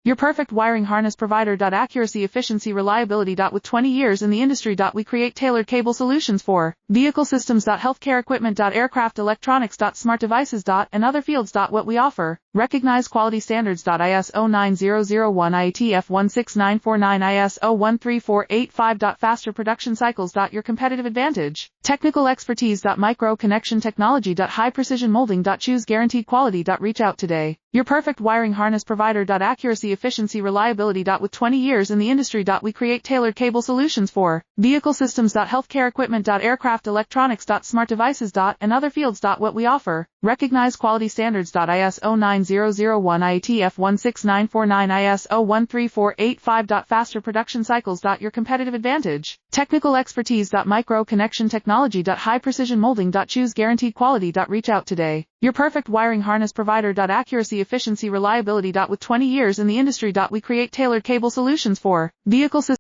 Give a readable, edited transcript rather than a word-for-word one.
Your perfect wiring harness provider. Accuracy, efficiency, reliability. With 20 years in the industry. We create tailored cable solutions for vehicle systems. Healthcare equipment. Aircraft electronics. Smart devices. And other fields. What we offer. Recognized quality standards. ISO 9001 IATF 16949 ISO 13485. Faster production cycles. Your competitive advantage. Technical expertise. Micro connection technology. High precision molding. Choose guaranteed quality. Reach out today. Your perfect wiring harness provider. Accuracy, efficiency, reliability. With 20 years in the industry. We create tailored cable solutions for vehicle systems. Healthcare equipment. Aircraft electronics. Smart devices. And other fields. What we offer. Recognized quality standards. ISO 9001 IATF 16949 ISO 13485. Faster production cycles. Your competitive advantage. Technical expertise. Micro connection technology. High precision molding. Choose guaranteed quality. Reach out today. Your perfect wiring harness provider. Accuracy, efficiency, reliability. With 20 years in the industry. We create tailored cable solutions for vehicle systems.